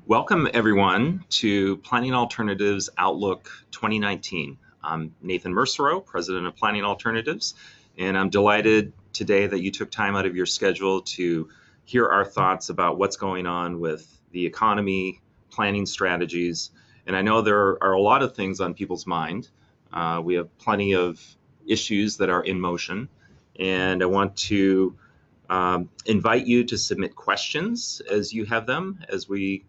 Welcome, everyone, to Planning Alternatives Outlook 2019. I'm Nathan Mercereau, President of Planning Alternatives, and I'm delighted today that you took time out of your schedule to hear our thoughts about what's going on with the economy, planning strategies, and I know there are a lot of things on people's mind. We have plenty of issues that are in motion, and I want to invite you to submit questions as you have them as we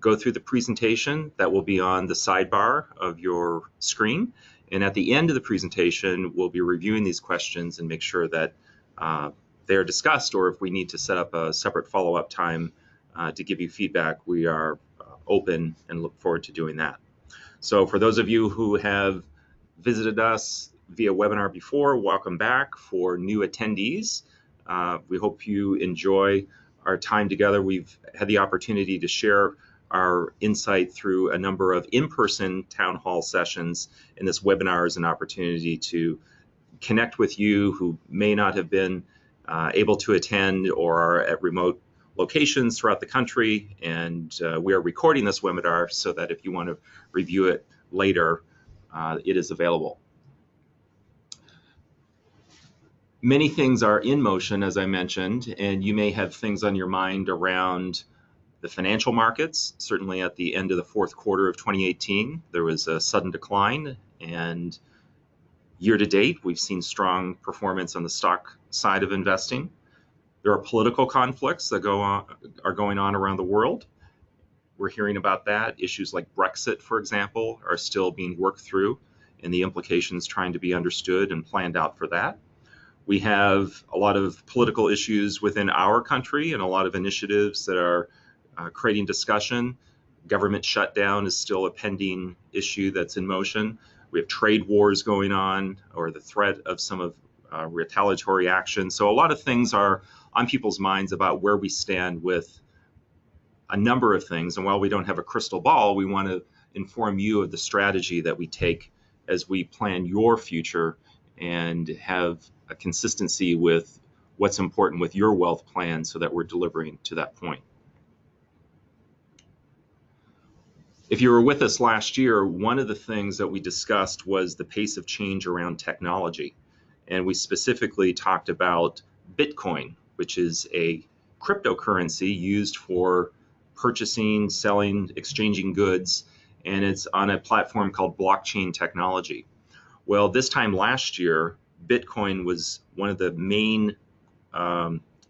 go through the presentation. That will be on the sidebar of your screen. And at the end of the presentation, we'll be reviewing these questions and make sure that they are discussed, or if we need to set up a separate follow-up time to give you feedback, we are open and look forward to doing that. So for those of you who have visited us via webinar before, welcome back. For new attendees, we hope you enjoy our time together. We've had the opportunity to share our insight through a number of in-person town hall sessions, and this webinar is an opportunity to connect with you who may not have been able to attend or are at remote locations throughout the country. And we are recording this webinar so that if you want to review it later, it is available. Many things are in motion, as I mentioned, and you may have things on your mind around the financial markets. Certainly at the end of the fourth quarter of 2018, there was a sudden decline, and year to date, we've seen strong performance on the stock side of investing. There are political conflicts that are going on around the world. We're hearing about that. Issues like Brexit, for example, are still being worked through, and the implications trying to be understood and planned out for that. We have a lot of political issues within our country and a lot of initiatives that are creating discussion. Government shutdown is still a pending issue that's in motion. We have trade wars going on, or the threat of some of retaliatory action. So a lot of things are on people's minds about where we stand with a number of things. And while we don't have a crystal ball, we want to inform you of the strategy that we take as we plan your future and have a consistency with what's important with your wealth plan so that we're delivering to that point. If you were with us last year, one of the things that we discussed was the pace of change around technology. And we specifically talked about Bitcoin, which is a cryptocurrency used for purchasing, selling, exchanging goods, and it's on a platform called blockchain technology. Well, this time last year, Bitcoin was one of the main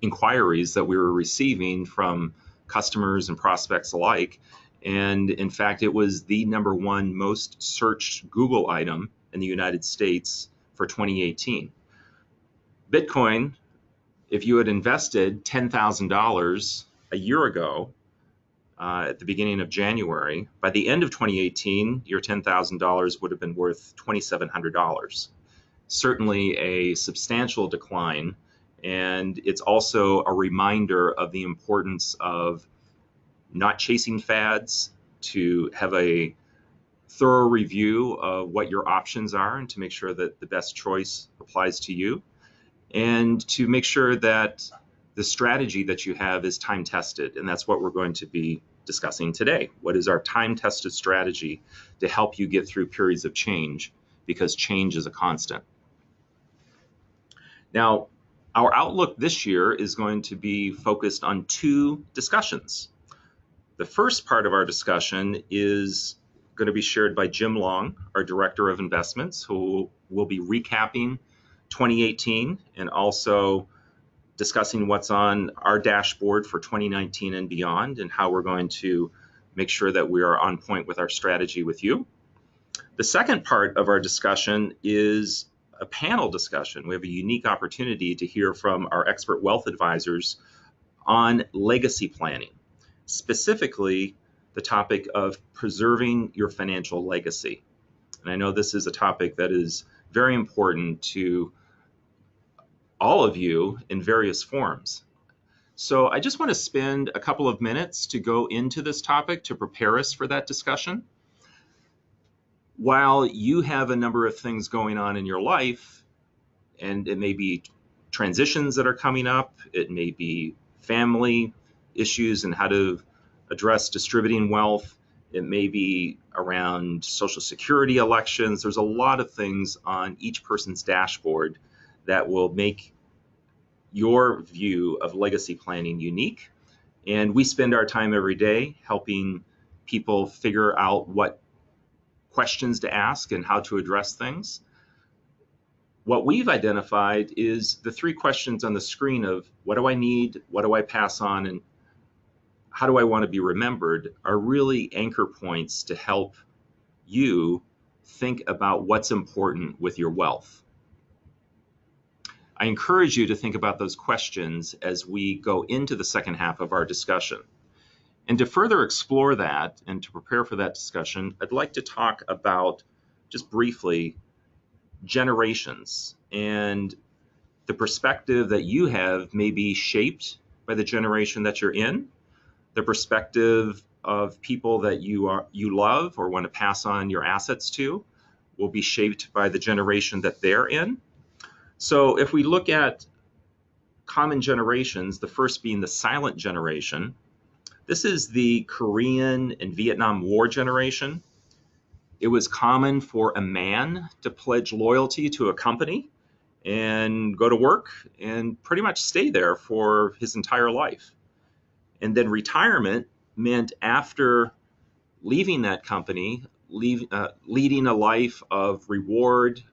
inquiries that we were receiving from customers and prospects alike. And in fact, it was the #1 most searched Google item in the United States for 2018. Bitcoin, if you had invested $10,000 a year ago at the beginning of January, by the end of 2018, your $10,000 would have been worth $2,700. Certainly a substantial decline, and it's also a reminder of the importance of not chasing fads, to have a thorough review of what your options are and to make sure that the best choice applies to you, and to make sure that the strategy that you have is time tested. And that's what we're going to be discussing today. What is our time tested strategy to help you get through periods of change, because change is a constant. Now, our outlook this year is going to be focused on two discussions. The first part of our discussion is going to be shared by Jim Long, our Director of Investments, who will be recapping 2018 and also discussing what's on our dashboard for 2019 and beyond, and how we're going to make sure that we are on point with our strategy with you. The second part of our discussion is a panel discussion. We have a unique opportunity to hear from our expert wealth advisors on legacy planning, specifically the topic of preserving your financial legacy. And I know this is a topic that is very important to all of you in various forms. So I just want to spend a couple of minutes to go into this topic to prepare us for that discussion. While you have a number of things going on in your life, and it may be transitions that are coming up, it may be family issues and how to address distributing wealth. It may be around Social Security elections. There's a lot of things on each person's dashboard that will make your view of legacy planning unique. And we spend our time every day helping people figure out what questions to ask and how to address things. What we've identified is the three questions on the screen of what do I need, what do I pass on, and how do I want to be remembered are really anchor points to help you think about what's important with your wealth. I encourage you to think about those questions as we go into the second half of our discussion. And to further explore that and to prepare for that discussion, I'd like to talk about, just briefly, generations. And the perspective that you have may be shaped by the generation that you're in. The perspective of people that you love or want to pass on your assets to will be shaped by the generation that they're in. So if we look at common generations, the first being the silent generation, this is the Korean and Vietnam War generation. It was common for a man to pledge loyalty to a company and go to work and pretty much stay there for his entire life. And then retirement meant after leaving that company, leading a life of reward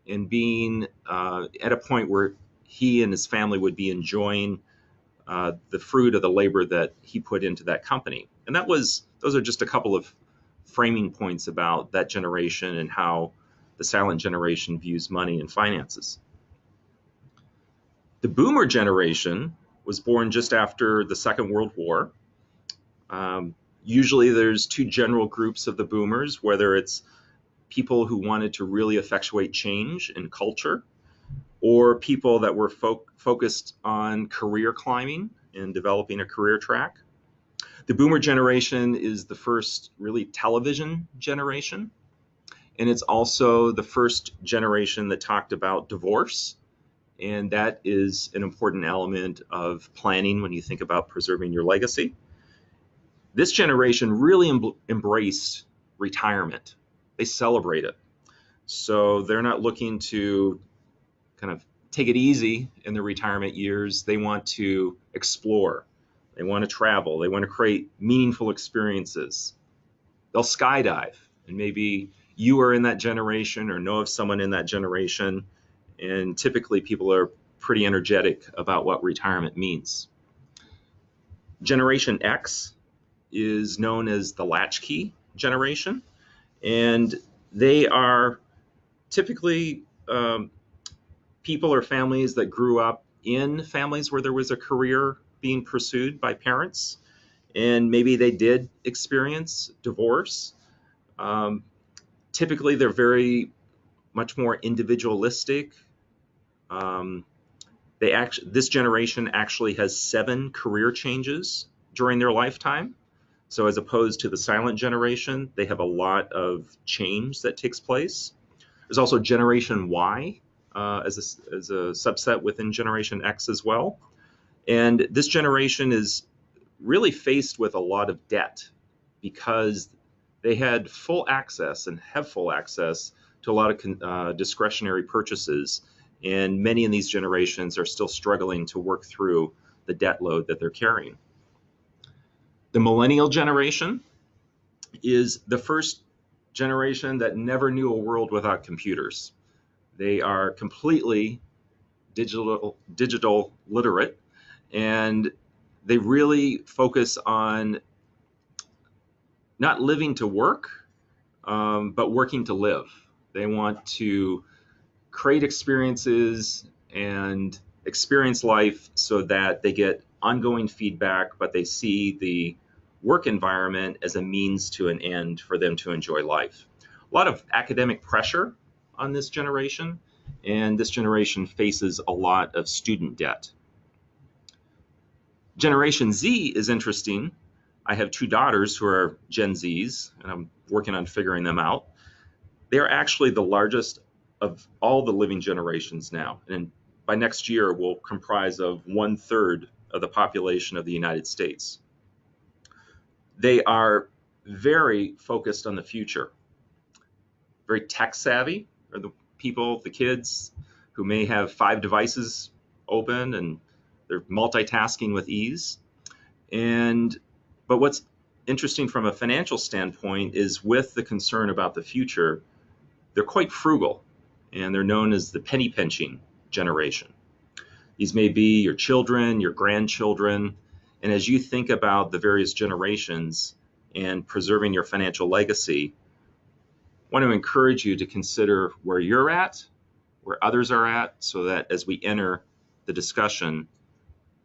and being at a point where he and his family would be enjoying the fruit of the labor that he put into that company. And those are just a couple of framing points about that generation and how the silent generation views money and finances. The boomer generation was born just after the Second World War. Usually there's two general groups of the boomers, whether it's people who wanted to really effectuate change in culture or people that were focused on career climbing and developing a career track. The boomer generation is the first really television generation, and it's also the first generation that talked about divorce, and that is an important element of planning when you think about preserving your legacy. This generation really embraced retirement. They celebrate it. So they're not looking to kind of take it easy in their retirement years. They want to explore. They want to travel. They want to create meaningful experiences. They'll skydive. And maybe you are in that generation or know of someone in that generation. And typically people are pretty energetic about what retirement means. Generation X is known as the latchkey generation. And they are typically people or families that grew up in families where there was a career being pursued by parents, and maybe they did experience divorce. Typically, they're very much more individualistic. This generation actually has 7 career changes during their lifetime. So as opposed to the silent generation, they have a lot of change that takes place. There's also Generation Y as a subset within Generation X as well. And this generation is really faced with a lot of debt because they had full access and have full access to a lot of discretionary purchases. And many in these generations are still struggling to work through the debt load that they're carrying. The millennial generation is the first generation that never knew a world without computers. They are completely digital literate, and they really focus on not living to work, but working to live. They want to create experiences and experience life so that they get ongoing feedback, but they see the work environment as a means to an end for them to enjoy life. A lot of academic pressure on this generation, and this generation faces a lot of student debt. Generation Z is interesting. I have 2 daughters who are Gen Zs, and I'm working on figuring them out. They're actually the largest of all the living generations now, and by next year will comprise of 1/3 of the population of the United States. They are very focused on the future, very tech savvy, or the people, the kids who may have 5 devices open and they're multitasking with ease. But what's interesting from a financial standpoint is with the concern about the future, they're quite frugal, and they're known as the penny pinching generation. These may be your children, your grandchildren, and as you think about the various generations and preserving your financial legacy, I want to encourage you to consider where you're at, where others are at, so that as we enter the discussion,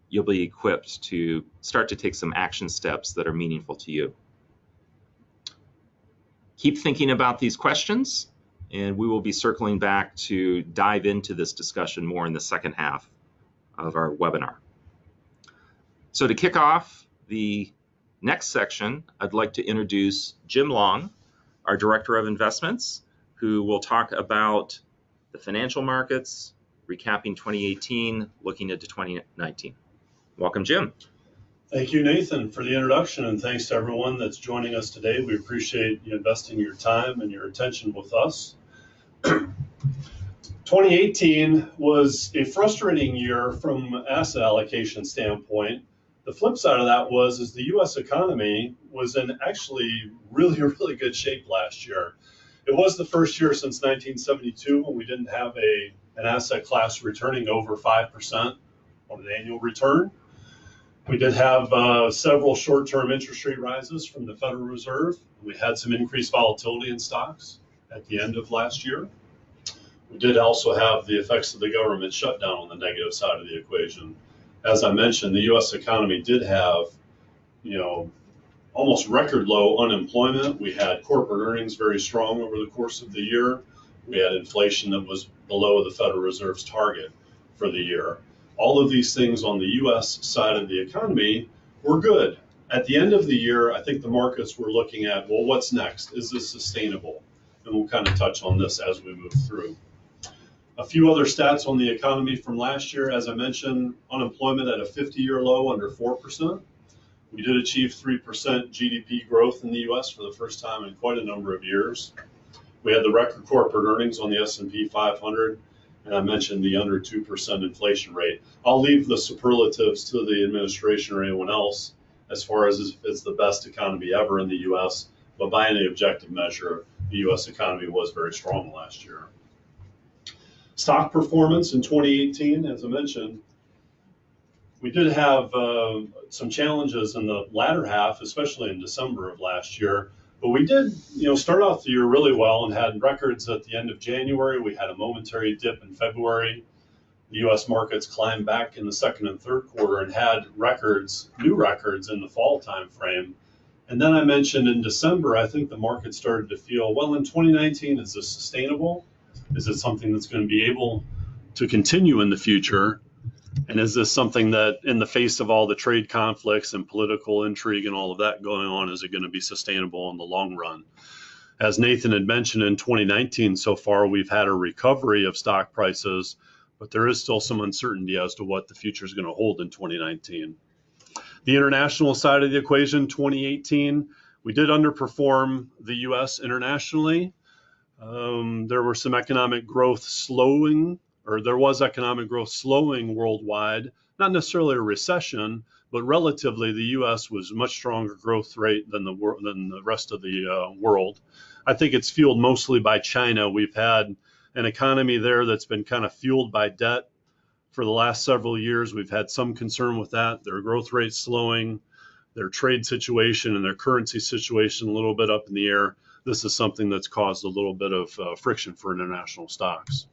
you'll be equipped to start to take some action steps that are meaningful to you. Keep thinking about these questions, and we will be circling back to dive into this discussion more in the second half of our webinar. So to kick off the next section, I'd like to introduce Jim Long, our Director of Investments, who will talk about the financial markets, recapping 2018, looking into 2019. Welcome, Jim. Thank you, Nathan, for the introduction, and thanks to everyone that's joining us today. We appreciate you investing your time and your attention with us. 2018 was a frustrating year from an asset allocation standpoint. The flip side of that is the U.S. economy was in actually really good shape last year. It was the first year since 1972 when we didn't have an asset class returning over 5% on an annual return. We did have several short-term interest rate rises from the Federal Reserve. We had some increased volatility in stocks at the end of last year. We did also have the effects of the government shutdown on the negative side of the equation. As I mentioned, the U.S. economy did have, almost record low unemployment. We had corporate earnings very strong over the course of the year. We had inflation that was below the Federal Reserve's target for the year. All of these things on the U.S. side of the economy were good. At the end of the year, I think the markets were looking at, well, what's next? Is this sustainable? And we'll kind of touch on this as we move through. A few other stats on the economy from last year. As I mentioned, unemployment at a 50-year low, under 4%. We did achieve 3% GDP growth in the U.S. for the first time in quite a number of years. We had the record corporate earnings on the S&P 500. And I mentioned the under 2% inflation rate. I'll leave the superlatives to the administration or anyone else as far as if it's the best economy ever in the U.S. But by any objective measure, the U.S. economy was very strong last year. Stock performance in 2018, as I mentioned, we did have some challenges in the latter half, especially in December of last year. But we did, start off the year really well and had records at the end of January. We had a momentary dip in February. The U.S. markets climbed back in the second and third quarter and had new records in the fall timeframe. And then I mentioned in December, I think the market started to feel, well, in 2019, is this sustainable? Is it something that's going to be able to continue in the future? And is this something that, in the face of all the trade conflicts and political intrigue and all of that going on, is it going to be sustainable in the long run? As Nathan had mentioned, in 2019 so far, we've had a recovery of stock prices, but there is still some uncertainty as to what the future is going to hold in 2019. The international side of the equation, 2018, we did underperform the U.S. internationally. There were some economic growth slowing. There was economic growth slowing worldwide, not necessarily a recession, but relatively the U.S. was a much stronger growth rate than the rest of the world. I think it's fueled mostly by China. We've had an economy there that's been kind of fueled by debt for the last several years. We've had some concern with that. Their growth rate slowing, their trade situation and their currency situation a little bit up in the air. This is something that's caused a little bit of friction for international stocks.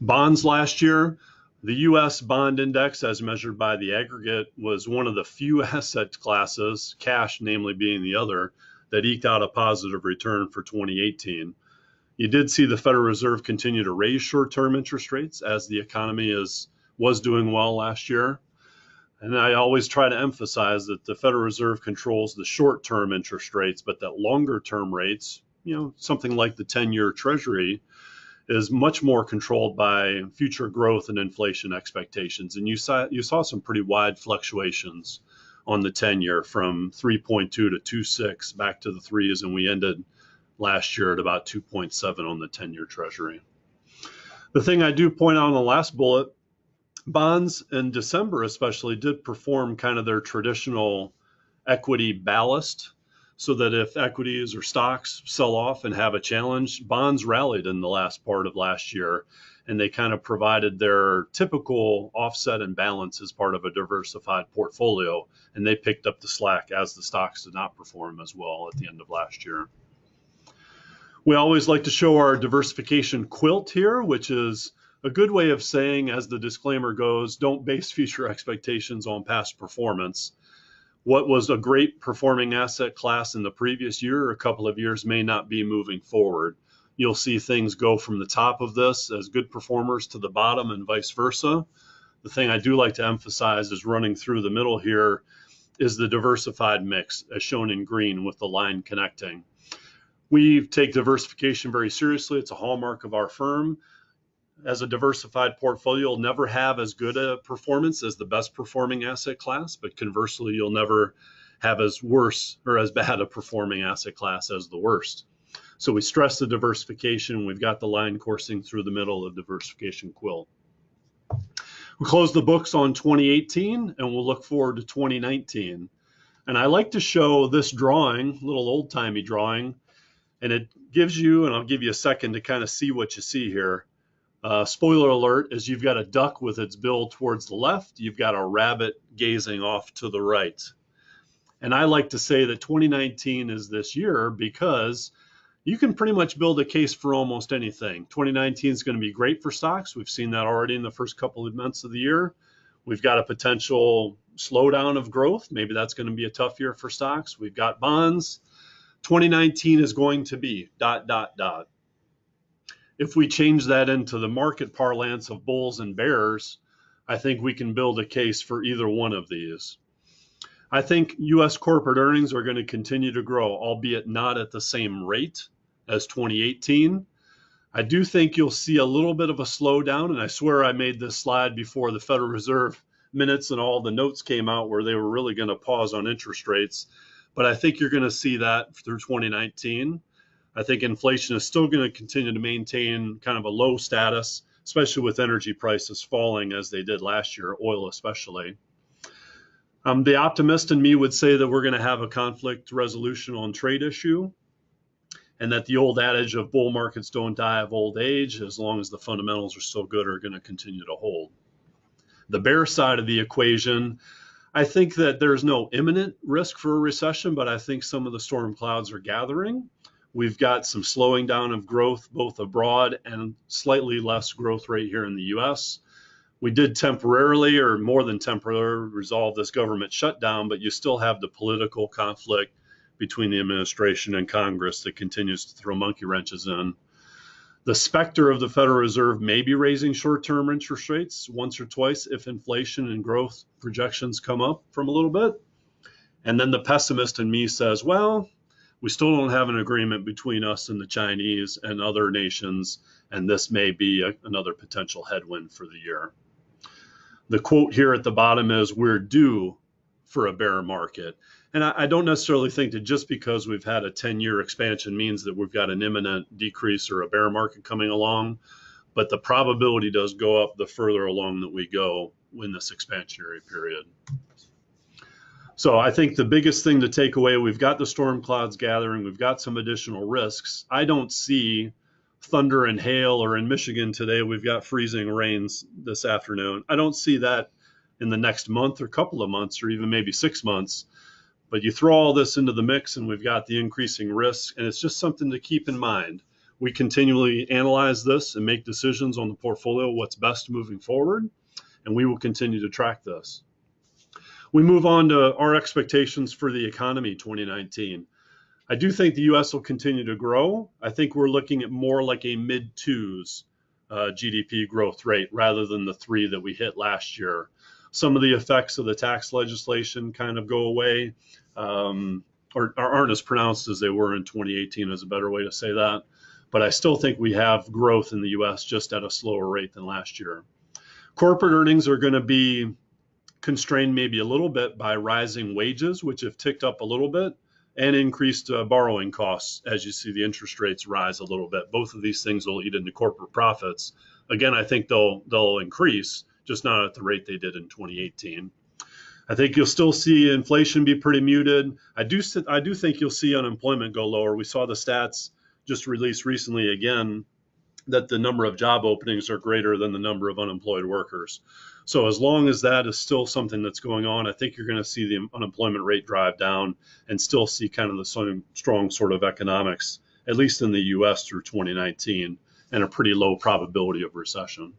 Bonds last year, the U.S. bond index, as measured by the aggregate, was one of the few asset classes, cash namely being the other, that eked out a positive return for 2018. You did see the Federal Reserve continue to raise short-term interest rates as the economy was doing well last year. And I always try to emphasize that the Federal Reserve controls the short-term interest rates, but that longer-term rates, something like the 10-year Treasury, is much more controlled by future growth and inflation expectations. And you saw some pretty wide fluctuations on the 10-year from 3.2 to 2.6 back to the threes, and we ended last year at about 2.7 on the 10-year Treasury. The thing I do point out on the last bullet, bonds in December especially did perform kind of their traditional equity ballast, so that if equities or stocks sell off and have a challenge, bonds rallied in the last part of last year, and they kind of provided their typical offset and balance as part of a diversified portfolio, and they picked up the slack as the stocks did not perform as well at the end of last year. We always like to show our diversification quilt here, which is a good way of saying, as the disclaimer goes, don't base future expectations on past performance. What was a great performing asset class in the previous year or a couple of years may not be moving forward. You'll see things go from the top of this as good performers to the bottom and vice versa. The thing I do like to emphasize is running through the middle here is the diversified mix, as shown in green with the line connecting. We take diversification very seriously. It's a hallmark of our firm. As a diversified portfolio, you'll never have as good a performance as the best performing asset class, but conversely, you'll never have as worse or as bad a performing asset class as the worst. So we stress the diversification. We've got the line coursing through the middle of the diversification quilt. We close the books on 2018 and we'll look forward to 2019. And I like to show this drawing, little old-timey drawing, and it gives you, and I'll give you a second to kind of see what you see here. Spoiler alert is you've got a duck with its bill towards the left. You've got a rabbit gazing off to the right. And I like to say that 2019 is this year because you can pretty much build a case for almost anything. 2019 is going to be great for stocks. We've seen that already in the first couple of months of the year. We've got a potential slowdown of growth. Maybe that's going to be a tough year for stocks. We've got bonds. 2019 is going to be ... If we change that into the market parlance of bulls and bears, I think we can build a case for either one of these. I think U.S. corporate earnings are going to continue to grow, albeit not at the same rate as 2018. I do think you'll see a little bit of a slowdown, and I swear I made this slide before the Federal Reserve minutes and all the notes came out where they were really going to pause on interest rates. But I think you're going to see that through 2019. I think inflation is still going to continue to maintain kind of a low status, especially with energy prices falling as they did last year, oil especially. The optimist in me would say that we're going to have a conflict resolution on trade issue, and that the old adage of bull markets don't die of old age, as long as the fundamentals are still good, are going to continue to hold. The bear side of the equation, I think that there's no imminent risk for a recession, but I think some of the storm clouds are gathering. We've got some slowing down of growth, both abroad and slightly less growth rate here in the U.S. We did temporarily, or more than temporarily, resolve this government shutdown, but you still have the political conflict between the administration and Congress that continues to throw monkey wrenches in. The specter of the Federal Reserve may be raising short-term interest rates once or twice if inflation and growth projections come up from a little bit. And then the pessimist in me says, well, we still don't have an agreement between us and the Chinese and other nations, and this may be another potential headwind for the year. The quote here at the bottom is, we're due for a bear market. And I don't necessarily think that just because we've had a 10-year expansion means that we've got an imminent decrease or a bear market coming along, but the probability does go up the further along that we go in this expansionary period. So I think the biggest thing to take away, we've got the storm clouds gathering, we've got some additional risks. I don't see thunder and hail, or in Michigan today, we've got freezing rains this afternoon. I don't see that in the next month or couple of months or even maybe 6 months. But you throw all this into the mix and we've got the increasing risk, and it's just something to keep in mind. We continually analyze this and make decisions on the portfolio, what's best moving forward, and we will continue to track this. We move on to our expectations for the economy 2019. I do think the U.S. will continue to grow. I think we're looking at more like a mid-twos GDP growth rate rather than the 3 that we hit last year. Some of the effects of the tax legislation kind of go away, or aren't as pronounced as they were in 2018 is a better way to say that. But I still think we have growth in the U.S. just at a slower rate than last year. Corporate earnings are going to be constrained maybe a little bit by rising wages, which have ticked up a little bit, and increased borrowing costs as you see the interest rates rise a little bit. Both of these things will eat into corporate profits. Again, I think they'll increase, just not at the rate they did in 2018. I think you'll still see inflation be pretty muted. I do think you'll see unemployment go lower. We saw the stats just released recently again that the number of job openings are greater than the number of unemployed workers. So as long as that is still something that's going on, I think you're going to see the unemployment rate drive down and still see kind of the same strong sort of economics, at least in the US through 2019, and a pretty low probability of recession.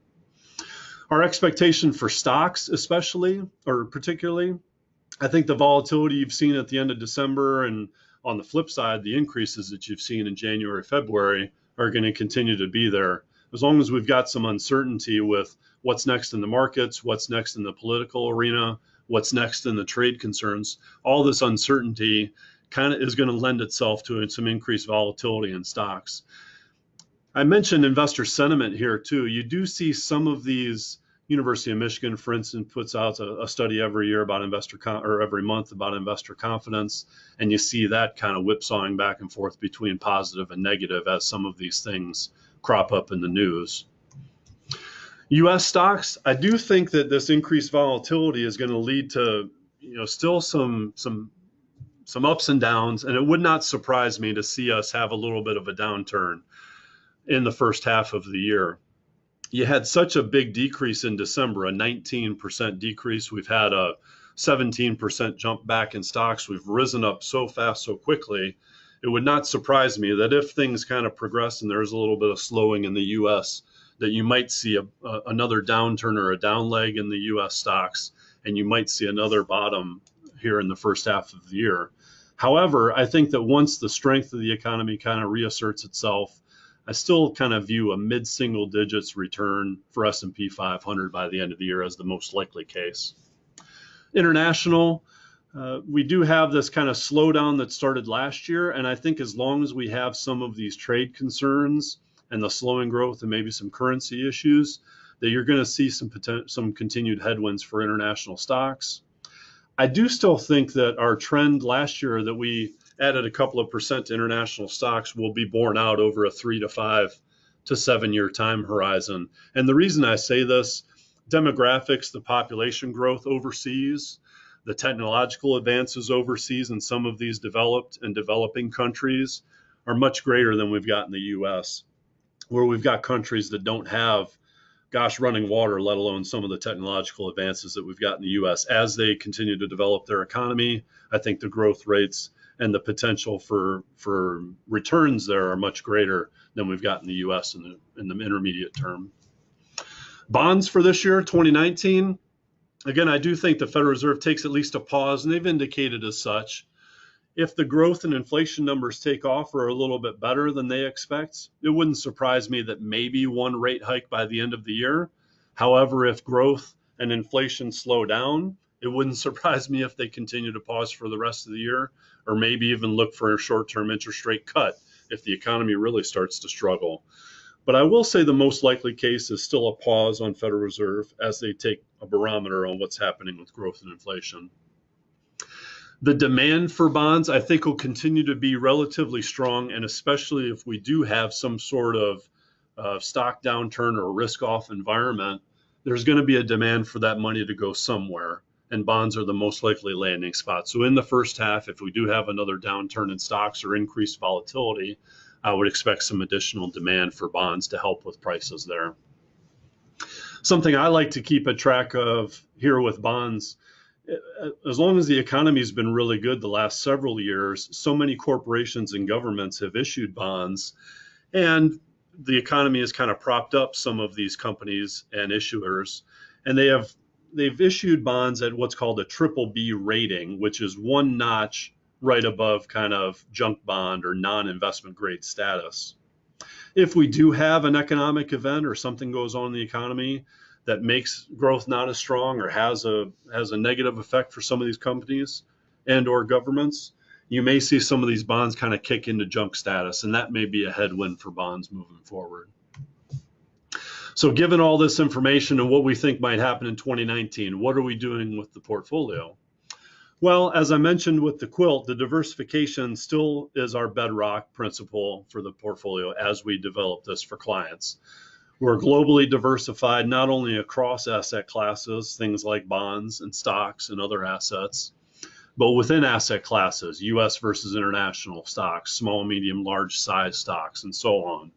Our expectation for stocks, especially or particularly, I think the volatility you've seen at the end of December and on the flip side, the increases that you've seen in January, February are going to continue to be there. As long as we've got some uncertainty with what's next in the markets, what's next in the political arena, what's next in the trade concerns, all this uncertainty kind of is going to lend itself to some increased volatility in stocks. I mentioned investor sentiment here too. You do see some of these. University of Michigan, for instance, puts out a study every year about every month about investor confidence, and you see that kind of whipsawing back and forth between positive and negative as some of these things crop up in the news. U.S. stocks, I do think that this increased volatility is going to lead to, still some ups and downs, and it would not surprise me to see us have a little bit of a downturn in the first half of the year. You had such a big decrease in December, a 19% decrease. We've had a 17% jump back in stocks. We've risen up so fast, so quickly. It would not surprise me that if things kind of progress and there's a little bit of slowing in the U.S., that you might see another downturn or a down leg in the U.S. stocks, and you might see another bottom here in the first half of the year. However, I think that once the strength of the economy kind of reasserts itself, I still kind of view a mid-single digits return for S&P 500 by the end of the year as the most likely case. International, we do have this kind of slowdown that started last year, and I think as long as we have some of these trade concerns and the slowing growth and maybe some currency issues, that you're going to see some continued headwinds for international stocks. I do still think that our trend last year that we added a couple of percent to international stocks will be borne out over a 3 to 5 to 7 year time horizon. And the reason I say this, demographics, the population growth overseas, the technological advances overseas in some of these developed and developing countries are much greater than we've got in the US, where we've got countries that don't have, running water, let alone some of the technological advances that we've got in the US. As they continue to develop their economy, I think the growth rates and the potential for returns there are much greater than we've got in the U.S. in the intermediate term. Bonds for this year, 2019, again, I do think the Federal Reserve takes at least a pause, and they've indicated as such. If the growth and inflation numbers take off or are a little bit better than they expect, it wouldn't surprise me that maybe one rate hike by the end of the year. However, if growth and inflation slow down, it wouldn't surprise me if they continue to pause for the rest of the year, or maybe even look for a short-term interest rate cut if the economy really starts to struggle. But I will say the most likely case is still a pause on Federal Reserve as they take a barometer on what's happening with growth and inflation. The demand for bonds, I think, will continue to be relatively strong, and especially if we do have some sort of stock downturn or risk-off environment, there's going to be a demand for that money to go somewhere, and bonds are the most likely landing spot. So in the first half, if we do have another downturn in stocks or increased volatility, I would expect some additional demand for bonds to help with prices there. Something I like to keep a track of here with bonds, as long as the economy has been really good the last several years, so many corporations and governments have issued bonds, and the economy has kind of propped up some of these companies and issuers, and they've issued bonds at what's called a BBB rating, which is one notch right above kind of junk bond or non-investment grade status. If we do have an economic event or something goes on in the economy that makes growth not as strong or has a negative effect for some of these companies and or governments, you may see some of these bonds kind of kick into junk status, and that may be a headwind for bonds moving forward. So given all this information and what we think might happen in 2019, what are we doing with the portfolio? Well, as I mentioned with the quilt, the diversification still is our bedrock principle for the portfolio as we develop this for clients. We're globally diversified, not only across asset classes, things like bonds and stocks and other assets, but within asset classes, US versus international stocks, small, medium, large size stocks, and so on.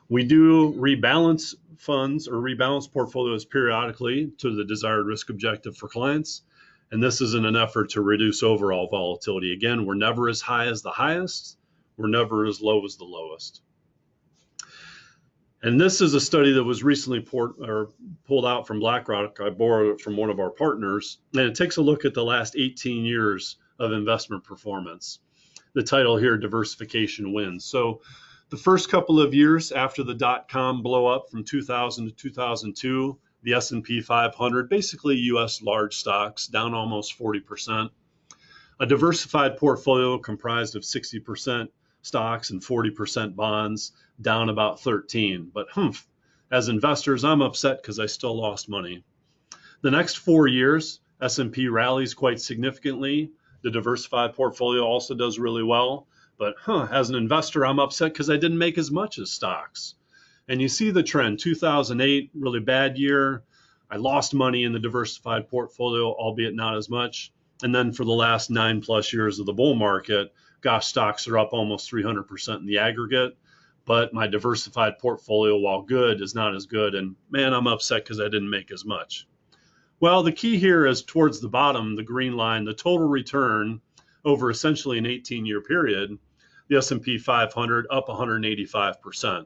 We do rebalance funds or rebalance portfolios periodically to the desired risk objective for clients. And this is in an effort to reduce overall volatility. Again, we're never as high as the highest. We're never as low as the lowest. And this is a study that was recently pulled out from BlackRock. I borrowed it from one of our partners, and it takes a look at the last 18 years of investment performance. The title here, Diversification Wins. So the first couple of years after the dot-com blow up from 2000 to 2002, the S&P 500, basically US large stocks, down almost 40%. A diversified portfolio comprised of 60% stocks and 40% bonds, down about 13. But as investors, I'm upset because I still lost money. The next 4 years, S&P rallies quite significantly. The diversified portfolio also does really well. But as an investor, I'm upset because I didn't make as much as stocks. And you see the trend, 2008, really bad year. I lost money in the diversified portfolio, albeit not as much. And then for the last 9+ years of the bull market, gosh, stocks are up almost 300% in the aggregate. But my diversified portfolio, while good, is not as good. And man, I'm upset because I didn't make as much. Well, the key here is towards the bottom, the green line, the total return over essentially an 18-year period, the S&P 500 up 185%.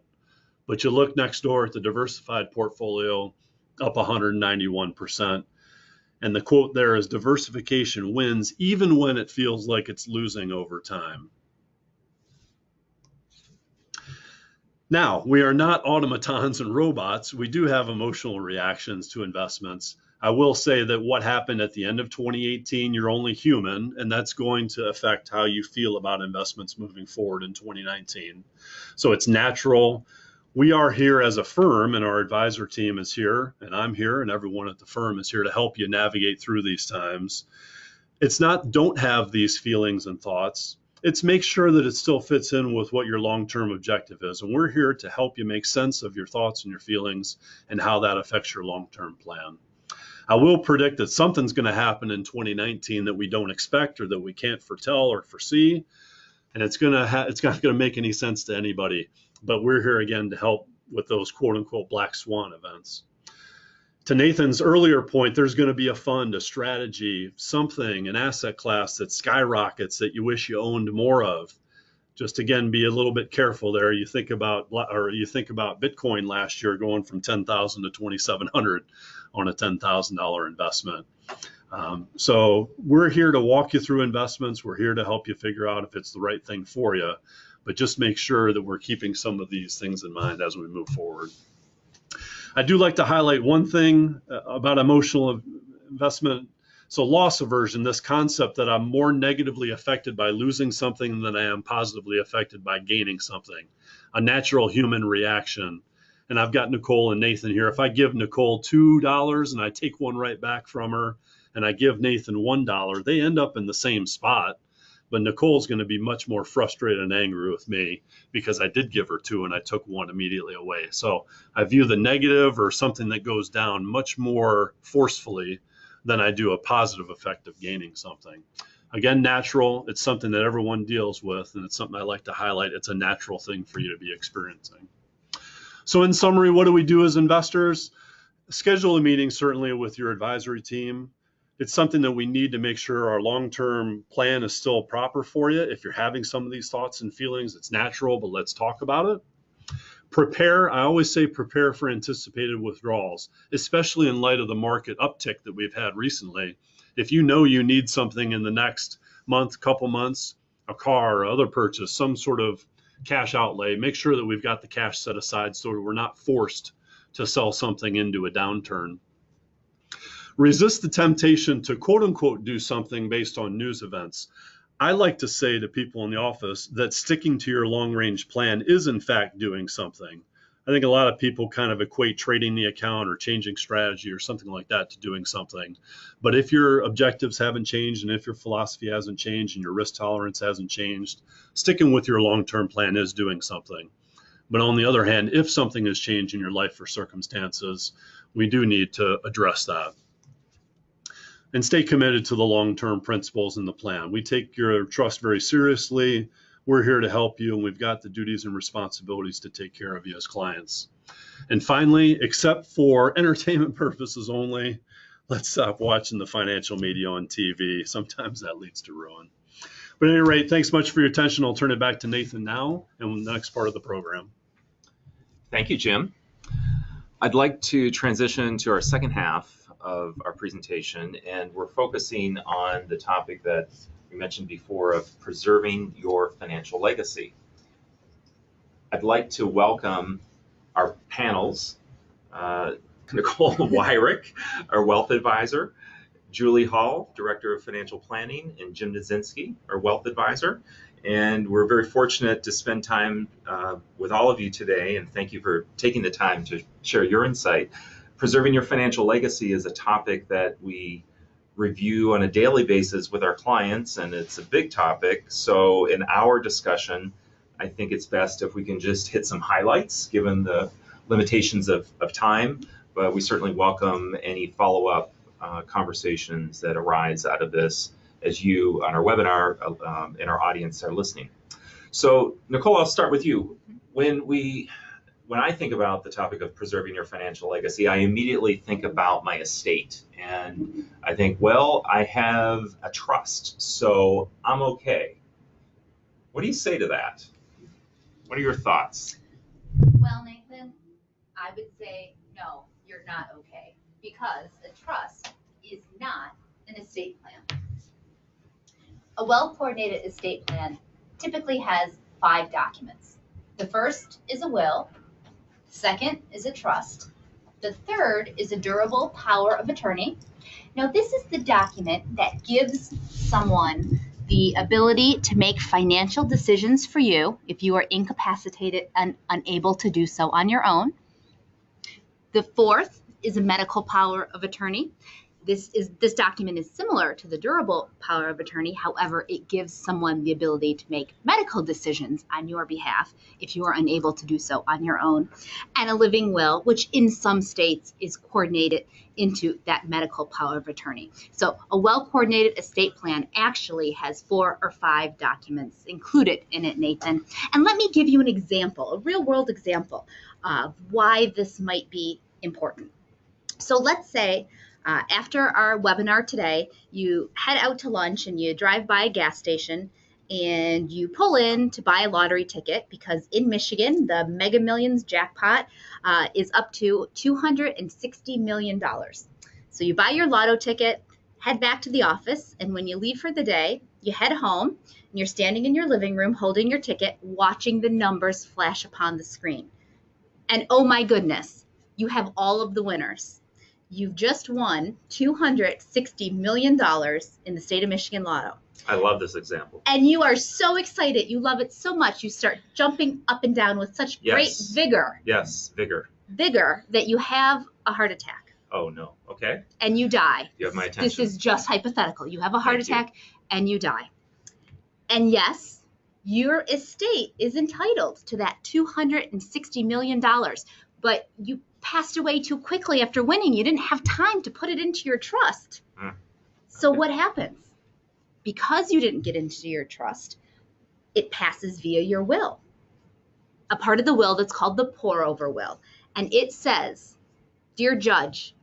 But you look next door at the diversified portfolio, up 191%. And the quote there is, diversification wins even when it feels like it's losing over time. Now, we are not automatons and robots. We do have emotional reactions to investments. I will say that what happened at the end of 2018, you're only human, and that's going to affect how you feel about investments moving forward in 2019. So it's natural. We are here as a firm, and our advisor team is here, and I'm here, and everyone at the firm is here to help you navigate through these times. It's not don't have these feelings and thoughts. It's make sure that it still fits in with what your long-term objective is. And we're here to help you make sense of your thoughts and your feelings and how that affects your long-term plan. I will predict that something's going to happen in 2019 that we don't expect or that we can't foretell or foresee. And it's not going to make any sense to anybody. But we're here again to help with those quote unquote black swan events. To Nathan's earlier point, there's going to be a fund, a strategy, something, an asset class that skyrockets that you wish you owned more of. Just again, be a little bit careful there. You think about Bitcoin last year going from 10,000 to 2,700 on a $10,000 investment. So we're here to walk you through investments. We're here to help you figure out if it's the right thing for you, but just make sure that we're keeping some of these things in mind as we move forward. I do like to highlight one thing about emotional investment. So loss aversion, this concept that I'm more negatively affected by losing something than I am positively affected by gaining something, a natural human reaction. And I've got Nicole and Nathan here. If I give Nicole $2 and I take one right back from her, and I give Nathan $1, they end up in the same spot. But Nicole's going to be much more frustrated and angry with me because I did give her $2 and I took $1 immediately away. So I view the negative or something that goes down much more forcefully than I do a positive effect of gaining something. Again, natural. It's something that everyone deals with, and it's something I like to highlight. It's a natural thing for you to be experiencing. So in summary, what do we do as investors? Schedule a meeting, certainly with your advisory team. It's something that we need to make sure our long-term plan is still proper for you. If you're having some of these thoughts and feelings, it's natural, but let's talk about it. Prepare, I always say prepare for anticipated withdrawals, especially in light of the market uptick that we've had recently. If you know you need something in the next month, couple months, a car or other purchase, some sort of cash outlay, make sure that we've got the cash set aside so we're not forced to sell something into a downturn. Resist the temptation to quote unquote do something based on news events. I like to say to people in the office that sticking to your long range plan is in fact doing something. I think a lot of people kind of equate trading the account or changing strategy or something like that to doing something. But if your objectives haven't changed and if your philosophy hasn't changed and your risk tolerance hasn't changed, sticking with your long-term plan is doing something. But on the other hand, if something has changed in your life or circumstances, we do need to address that and stay committed to the long-term principles in the plan. We take your trust very seriously. We're here to help you, and we've got the duties and responsibilities to take care of you as clients. And finally, except for entertainment purposes only, let's stop watching the financial media on TV. Sometimes that leads to ruin. But at any rate, thanks much for your attention. I'll turn it back to Nathan now and the next part of the program. Thank you, Jim. I'd like to transition to our second half of our presentation, and we're focusing on the topic that we mentioned before of preserving your financial legacy. I'd like to welcome our panels, Nicole Wyrick, our wealth advisor, Julie Hall, Director of Financial Planning, and Jim Nazinski, our wealth advisor. And we're very fortunate to spend time with all of you today, and thank you for taking the time to share your insight. Preserving your financial legacy is a topic that we review on a daily basis with our clients, and it's a big topic. So in our discussion, I think it's best if we can just hit some highlights given the limitations of time, but we certainly welcome any follow-up conversations that arise out of this as you on our webinar and our audience are listening. So Nicole, I'll start with you. When I think about the topic of preserving your financial legacy, I immediately think about my estate. And I think, well, I have a trust, so I'm okay. What do you say to that? What are your thoughts? Well, Nathan, I would say, no, you're not okay, because a trust is not an estate plan. A well-coordinated estate plan typically has 5 documents. The first is a will. The second is a trust. The third is a durable power of attorney. Now, this is the document that gives someone the ability to make financial decisions for you if you are incapacitated and unable to do so on your own. The fourth is a medical power of attorney. This document is similar to the durable power of attorney. However, it gives someone the ability to make medical decisions on your behalf if you are unable to do so on your own. And a living will, which in some states is coordinated into that medical power of attorney. So a well-coordinated estate plan actually has 4 or 5 documents included in it, Nathan. And let me give you an example, a real-world example of why this might be important. So let's say after our webinar today, you head out to lunch and you drive by a gas station and you pull in to buy a lottery ticket because in Michigan, the Mega Millions jackpot is up to $260 million. So you buy your lotto ticket, head back to the office, and when you leave for the day, you head home and you're standing in your living room holding your ticket, watching the numbers flash upon the screen. And oh my goodness, you have all of the winners. You've just won $260 million in the state of Michigan Lotto. I love this example. And you are so excited. You love it so much. You start jumping up and down with such great vigor. Yes, vigor. Vigor that you have a heart attack. Oh, no. Okay. And you die. You have my attention. This is just hypothetical. You have a heart attack and you die. And yes, your estate is entitled to that $260 million. But you passed away too quickly after winning. You didn't have time to put it into your trust. So what happens? Because you didn't get into your trust, it passes via your will. A part of the will that's called the pour-over will. And it says, dear judge,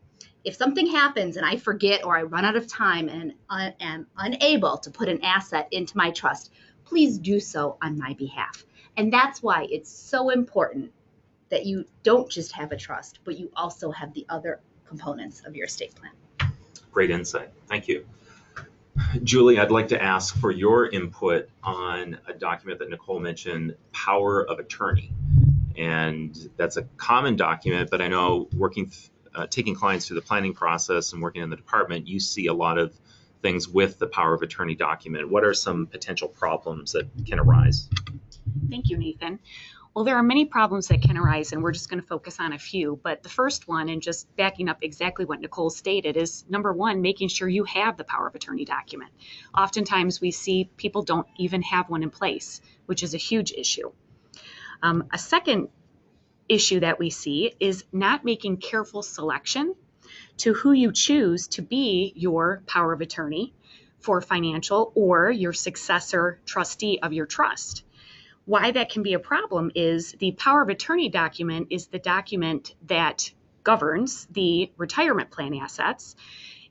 if something happens and I forget or I run out of time and am unable to put an asset into my trust, please do so on my behalf. And that's why it's so important that you don't just have a trust, but you also have the other components of your estate plan. Great insight. Thank you. Julie, I'd like to ask for your input on a document that Nicole mentioned, power of attorney. And that's a common document, but I know taking clients through the planning process and working in the department, you see a lot of things with the power of attorney document. What are some potential problems that can arise? Thank you, Nathan. Well, there are many problems that can arise, and we're just going to focus on a few. But the first one, and just backing up exactly what Nicole stated, is number one, making sure you have the power of attorney document. Oftentimes we see people don't even have one in place, which is a huge issue. A second issue that we see is not making careful selection to who you choose to be your power of attorney for financial or your successor trustee of your trust. Why that can be a problem is the power of attorney document is the document that governs the retirement plan assets,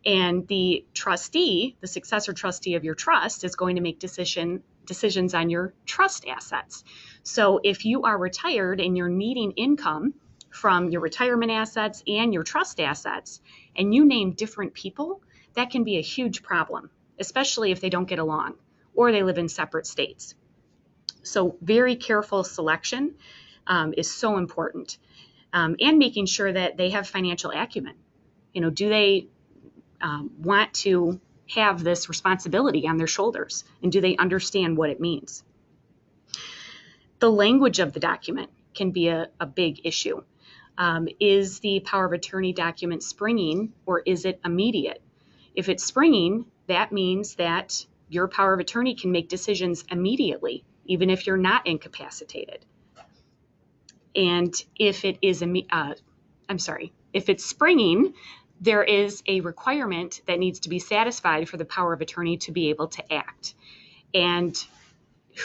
and the trustee, the successor trustee of your trust, is going to make decisions on your trust assets. So if you are retired and you're needing income from your retirement assets and your trust assets, and you name different people, that can be a huge problem, especially if they don't get along or they live in separate states. So very careful selection is so important, and making sure that they have financial acumen. Do they want to have this responsibility on their shoulders, and do they understand what it means? The language of the document can be a big issue. Is the power of attorney document springing, or is it immediate? If it's springing, that means that your power of attorney can make decisions immediately, even if you're not incapacitated. And if it is, if it's springing, there is a requirement that needs to be satisfied for the power of attorney to be able to act. And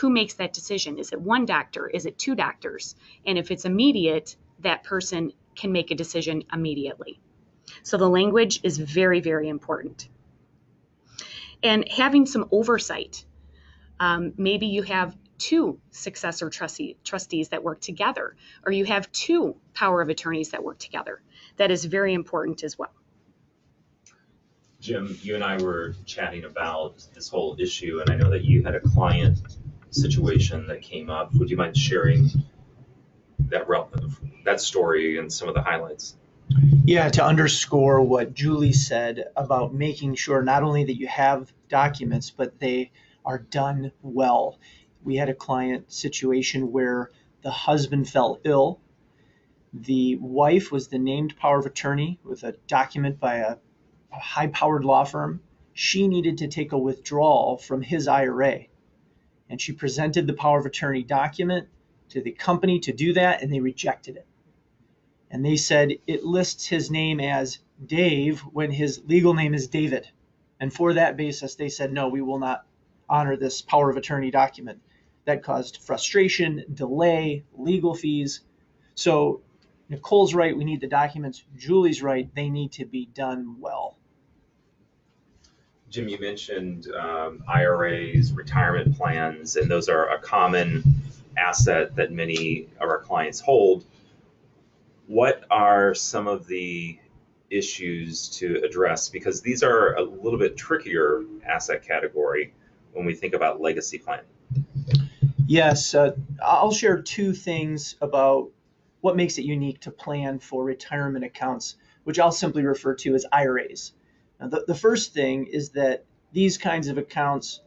who makes that decision? Is it one doctor? Is it two doctors? And if it's immediate, that person can make a decision immediately. So the language is very, very important. And having some oversight. Maybe you have two successor trustees that work together, or you have two power of attorneys that work together. That is very important as well. Jim, you and I were chatting about this whole issue, and I know that you had a client situation that came up. Would you mind sharing that story and some of the highlights? Yeah, to underscore what Julie said about making sure not only that you have documents, but they are done well. We had a client situation where the husband fell ill. The wife was the named power of attorney with a document by a high-powered law firm. She needed to take a withdrawal from his IRA, and she presented the power of attorney document to the company to do that, and they rejected it. And they said it lists his name as Dave when his legal name is David. And for that basis, they said, no, we will not honor this power of attorney document. That caused frustration, delay, legal fees. So Nicole's right, we need the documents. Julie's right, they need to be done well. Jim, you mentioned IRAs, retirement plans, and those are a common asset that many of our clients hold. What are some of the issues to address? Because these are a little bit trickier asset category when we think about legacy planning. Yes, I'll share two things about what makes it unique to plan for retirement accounts, which I'll simply refer to as IRAs. Now, the first thing is that these kinds of accounts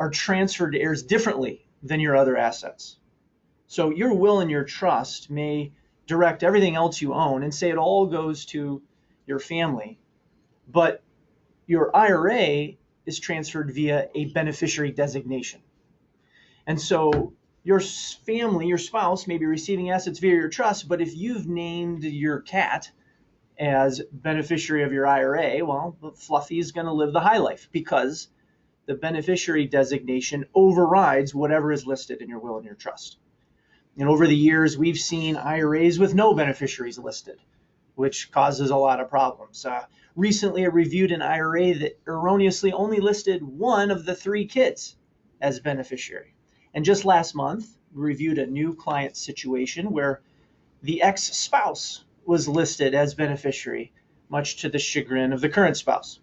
are transferred to heirs differently than your other assets. So your will and your trust may direct everything else you own and say it all goes to your family, but your IRA is transferred via a beneficiary designation. And so your family, your spouse may be receiving assets via your trust, but if you've named your cat as beneficiary of your IRA, well, Fluffy is going to live the high life because the beneficiary designation overrides whatever is listed in your will and your trust. And over the years, we've seen IRAs with no beneficiaries listed, which causes a lot of problems. Recently, I reviewed an IRA that erroneously only listed one of the three kids as beneficiary. And just last month, we reviewed a new client situation where the ex-spouse was listed as beneficiary, much to the chagrin of the current spouse.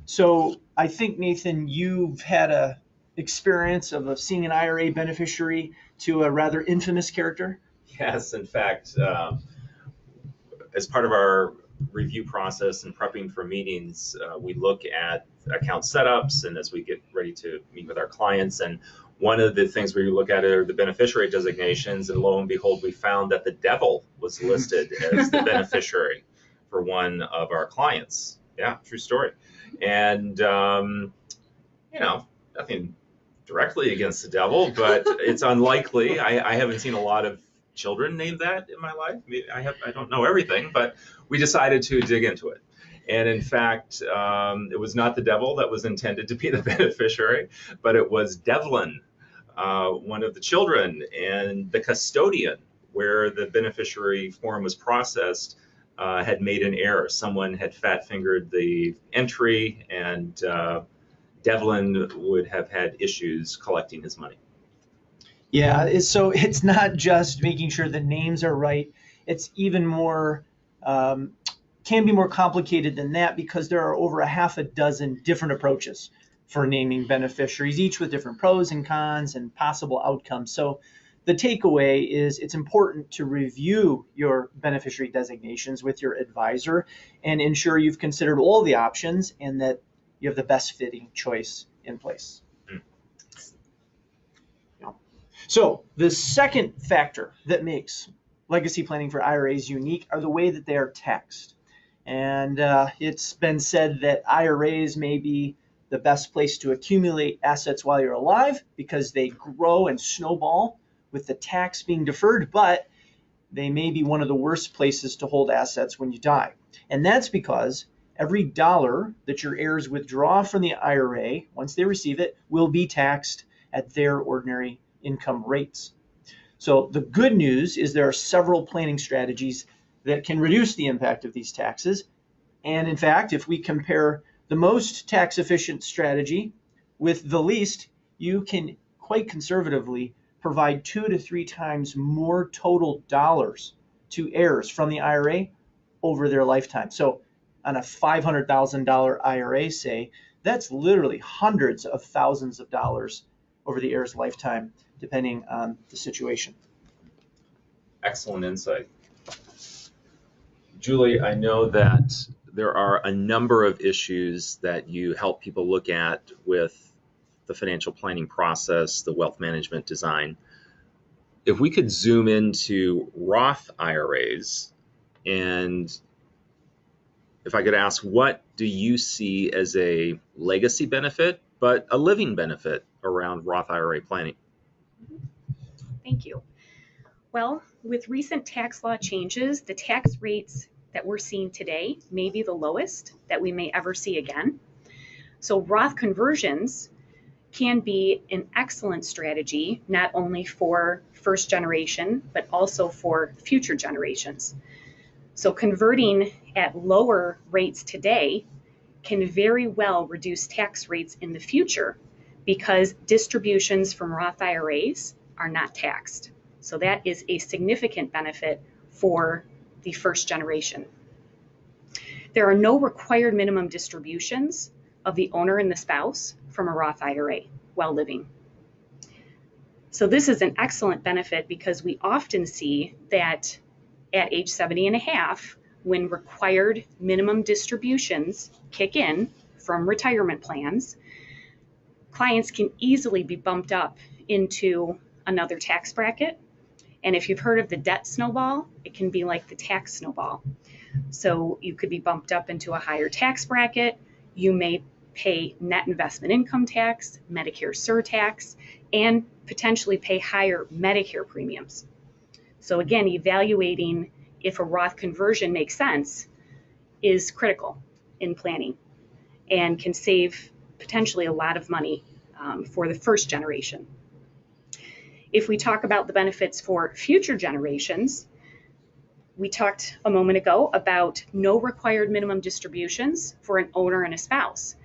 So I think, Nathan, you've had a experience of seeing an IRA beneficiary to a rather infamous character? Yes, in fact, as part of our review process and prepping for meetings, we look at account setups and as we get ready to meet with our clients. And one of the things we look at are the beneficiary designations, and lo and behold, we found that the devil was listed as the beneficiary for one of our clients. Yeah, true story. And, nothing directly against the devil, but it's unlikely. I haven't seen a lot of children named that in my life. I don't know everything, but we decided to dig into it. And in fact, it was not the devil that was intended to be the beneficiary, but it was Devlin, one of the children, and the custodian where the beneficiary form was processed had made an error. Someone had fat-fingered the entry, and Devlin would have had issues collecting his money. Yeah, so it's not just making sure the names are right. It's even more, can be more complicated than that, because there are over a half a dozen different approaches for naming beneficiaries, each with different pros and cons and possible outcomes. So the takeaway is it's important to review your beneficiary designations with your advisor and ensure you've considered all the options and that you have the best fitting choice in place. So the second factor that makes legacy planning for IRAs unique are the way that they are taxed. And it's been said that IRAs may be the best place to accumulate assets while you're alive because they grow and snowball with the tax being deferred, but they may be one of the worst places to hold assets when you die. And that's because every dollar that your heirs withdraw from the IRA, once they receive it, will be taxed at their ordinary income rates. So the good news is there are several planning strategies that can reduce the impact of these taxes. And in fact, if we compare the most tax efficient strategy with the least, you can quite conservatively provide 2 to 3 times more total dollars to heirs from the IRA over their lifetime. So on a $500,000 IRA, say, that's literally hundreds of thousands of dollars over the heir's lifetime, depending on the situation. Excellent insight. Julie, I know that there are a number of issues that you help people look at with the financial planning process, the wealth management design. If we could zoom into Roth IRAs, and if I could ask, what do you see as a legacy benefit, but a living benefit around Roth IRA planning? Thank you. Well, with recent tax law changes, the tax rates that we're seeing today may be the lowest that we may ever see again. So Roth conversions can be an excellent strategy, not only for first generation, but also for future generations. So converting at lower rates today can very well reduce tax rates in the future because distributions from Roth IRAs are not taxed. So that is a significant benefit for the first generation. There are no required minimum distributions of the owner and the spouse from a Roth IRA while living. So this is an excellent benefit because we often see that at age 70 and a half, when required minimum distributions kick in from retirement plans, clients can easily be bumped up into another tax bracket. And if you've heard of the debt snowball, it can be like the tax snowball. So you could be bumped up into a higher tax bracket. You may pay net investment income tax, Medicare surtax, and potentially pay higher Medicare premiums. So again, evaluating if a Roth conversion makes sense is critical in planning and can save potentially a lot of money for the first generation. If we talk about the benefits for future generations, we talked a moment ago about no required minimum distributions for an owner and a spouse.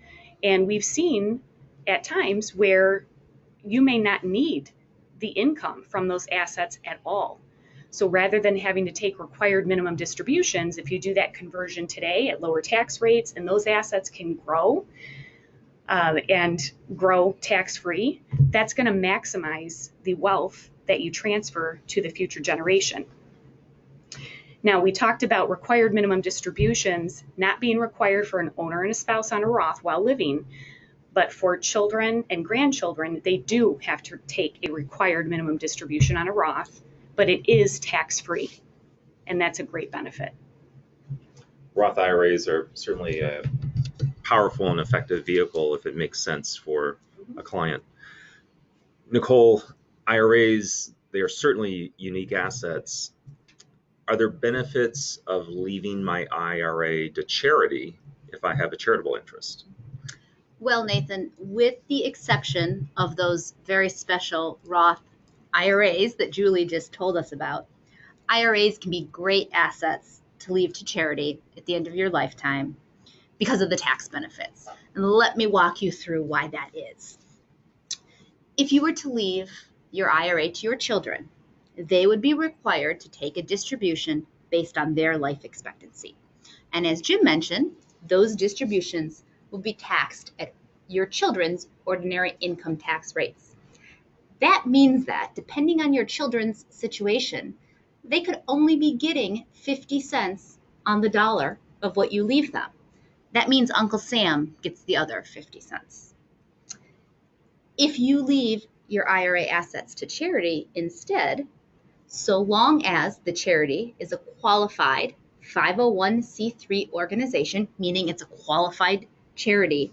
And we've seen at times where you may not need the income from those assets at all. So rather than having to take required minimum distributions, if you do that conversion today at lower tax rates and those assets can grow and grow tax-free, that's going to maximize the wealth that you transfer to the future generation. Now, we talked about required minimum distributions not being required for an owner and a spouse on a Roth while living, But for children and grandchildren, they do have to take a required minimum distribution on a Roth, but it is tax-free, and that's a great benefit. Roth IRAs are certainly a powerful and effective vehicle if it makes sense for a client. Nicole, IRAs, they are certainly unique assets. Are there benefits of leaving my IRA to charity if I have a charitable interest? Well, Nathan, with the exception of those very special Roth IRAs that Julie just told us about, IRAs can be great assets to leave to charity at the end of your lifetime because of the tax benefits. And let me walk you through why that is. If you were to leave your IRA to your children, they would be required to take a distribution based on their life expectancy. And as Jim mentioned, those distributions will be taxed at your children's ordinary income tax rates. That means that, depending on your children's situation, they could only be getting 50 cents on the dollar of what you leave them. That means Uncle Sam gets the other 50 cents. If you leave your IRA assets to charity instead, so long as the charity is a qualified 501c3 organization, meaning it's a qualified charity,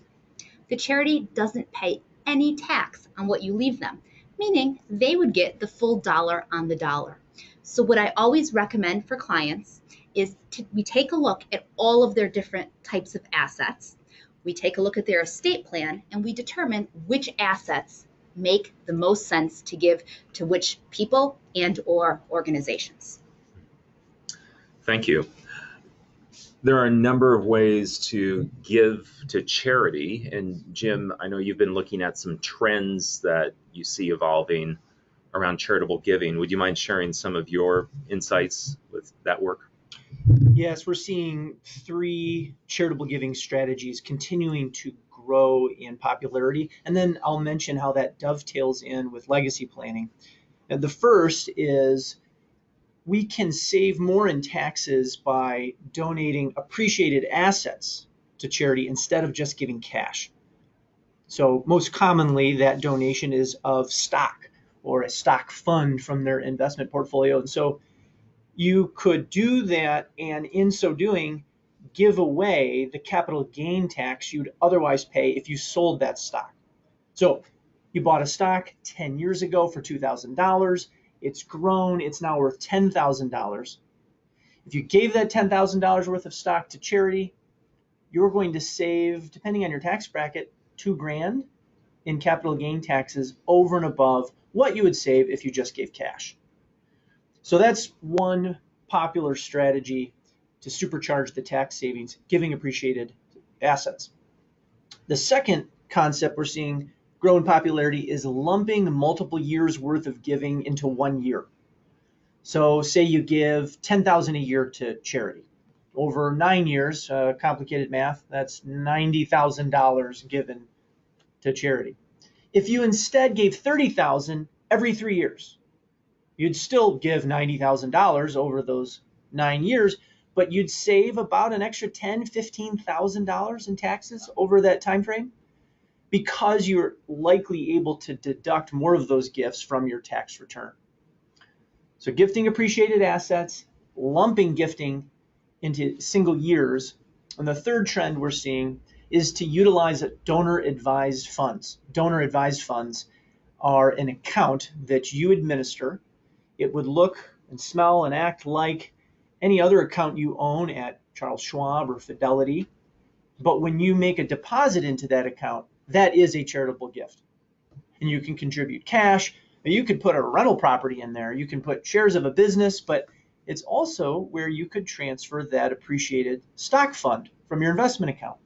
the charity doesn't pay any tax on what you leave them, meaning they would get the full dollar on the dollar. So what I always recommend for clients is we take a look at all of their different types of assets. We take a look at their estate plan and we determine which assets make the most sense to give to which people and or organizations. Thank you. There are a number of ways to give to charity. And Jim, I know you've been looking at some trends that you see evolving around charitable giving. Would you mind sharing some of your insights with that work? Yes, we're seeing 3 charitable giving strategies continuing to grow in popularity. And then I'll mention how that dovetails in with legacy planning. And the first is we can save more in taxes by donating appreciated assets to charity instead of just giving cash. So most commonly, that donation is of stock or a stock fund from their investment portfolio. And so you could do that, and in so doing, give away the capital gain tax you'd otherwise pay if you sold that stock. So you bought a stock 10 years ago for $2,000. It's grown. It's now worth $10,000. If you gave that $10,000 worth of stock to charity, you're going to save, depending on your tax bracket, $2,000 in capital gain taxes over and above what you would save if you just gave cash. So that's one popular strategy to supercharge the tax savings, giving appreciated assets. The second concept we're seeing grow in popularity is lumping multiple years worth of giving into 1 year. So say you give $10,000 a year to charity. Over 9 years, complicated math, that's $90,000 given to charity. If you instead gave $30,000 every 3 years, you'd still give $90,000 over those 9 years, but you'd save about an extra $10,000, $15,000 in taxes over that time frame because you're likely able to deduct more of those gifts from your tax return. So gifting appreciated assets, lumping gifting into single years. And the third trend we're seeing is to utilize donor-advised funds. Donor-advised funds are an account that you administer. It would look and smell and act like any other account you own at Charles Schwab or Fidelity. But when you make a deposit into that account, that is a charitable gift. And you can contribute cash. You could put a rental property in there. You can put shares of a business, but it's also where you could transfer that appreciated stock fund from your investment account.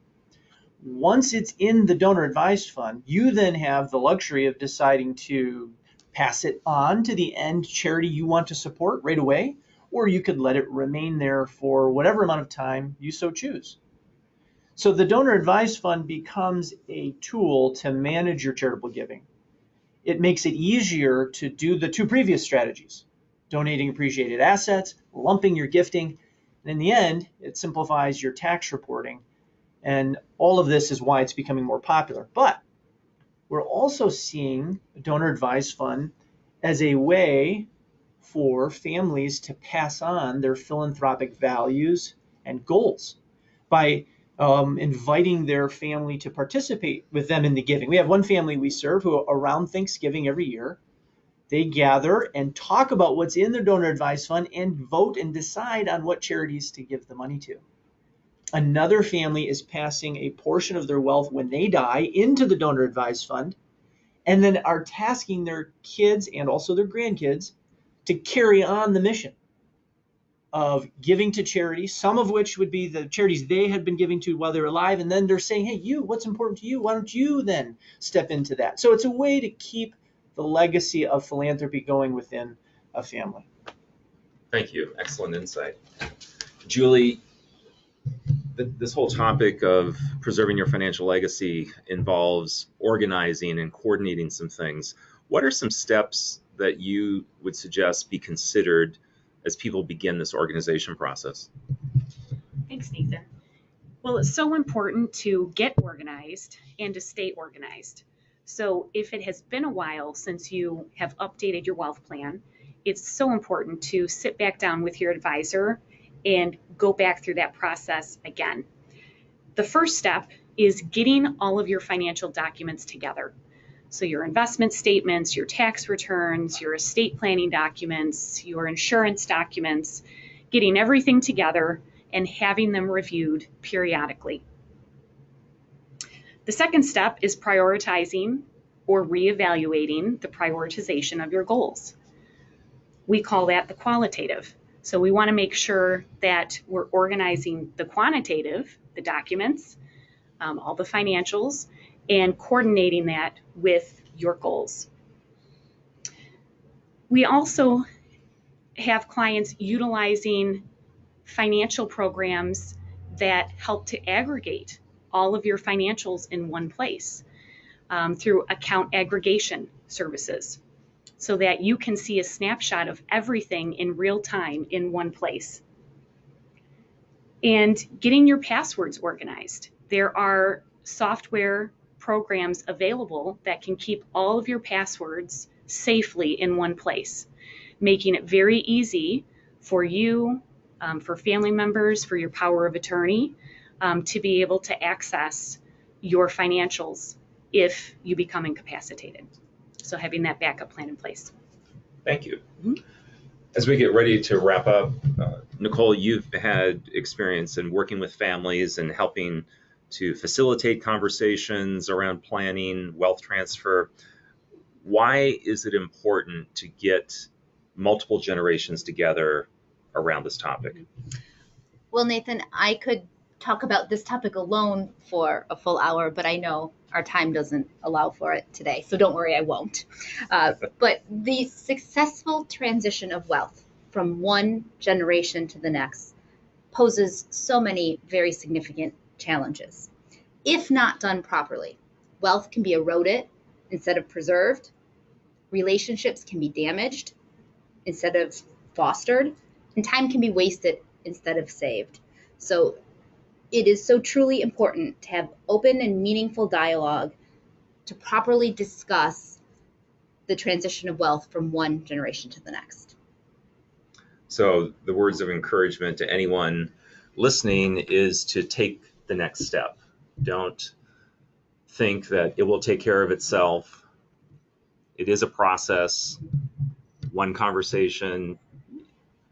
Once it's in the donor advised fund, you then have the luxury of deciding to pass it on to the end charity you want to support right away, or you could let it remain there for whatever amount of time you so choose. So the donor advised fund becomes a tool to manage your charitable giving. It makes it easier to do the 2 previous strategies, donating appreciated assets, lumping your gifting, and in the end, it simplifies your tax reporting. And all of this is why it's becoming more popular. But we're also seeing a donor advised fund as a way for families to pass on their philanthropic values and goals by inviting their family to participate with them in the giving. We have one family we serve who around Thanksgiving every year, they gather and talk about what's in their donor advised fund and vote and decide on what charities to give the money to. Another family is passing a portion of their wealth when they die into the donor advised fund, and then are tasking their kids and also their grandkids to carry on the mission of giving to charities, some of which would be the charities they had been giving to while they were alive. And then they're saying, hey, you, what's important to you? Why don't you then step into that? So it's a way to keep the legacy of philanthropy going within a family. Thank you. Excellent insight. Julie, this whole topic of preserving your financial legacy involves organizing and coordinating some things. What are some steps that you would suggest be considered as people begin this organization process? Thanks, Nathan. Well, it's so important to get organized and to stay organized. So if it has been a while since you have updated your wealth plan, it's so important to sit back down with your advisor and go back through that process again. The first step is getting all of your financial documents together. So your investment statements, your tax returns, your estate planning documents, your insurance documents, getting everything together and having them reviewed periodically. The second step is prioritizing or reevaluating the prioritization of your goals. We call that the qualitative. So we want to make sure that we're organizing the quantitative, the documents, all the financials, and coordinating that with your goals. We also have clients utilizing financial programs that help to aggregate all of your financials in one place through account aggregation services, so that you can see a snapshot of everything in real time in one place. And getting your passwords organized. There are software programs available that can keep all of your passwords safely in one place, making it very easy for you, for family members, for your power of attorney, to be able to access your financials if you become incapacitated. So having that backup plan in place. Thank you. As we get ready to wrap up, Nicole, you've had experience in working with families and helping to facilitate conversations around planning, wealth transfer. Why is it important to get multiple generations together around this topic? Well, Nathan, I could talk about this topic alone for a full hour, but I know our time doesn't allow for it today, so don't worry, I won't. But the successful transition of wealth from one generation to the next poses so many very significant challenges. If not done properly, wealth can be eroded instead of preserved, relationships can be damaged instead of fostered, and time can be wasted instead of saved. So it is so truly important to have open and meaningful dialogue to properly discuss the transition of wealth from one generation to the next. So the words of encouragement to anyone listening is to take the next step. Don't think that it will take care of itself. It is a process. One conversation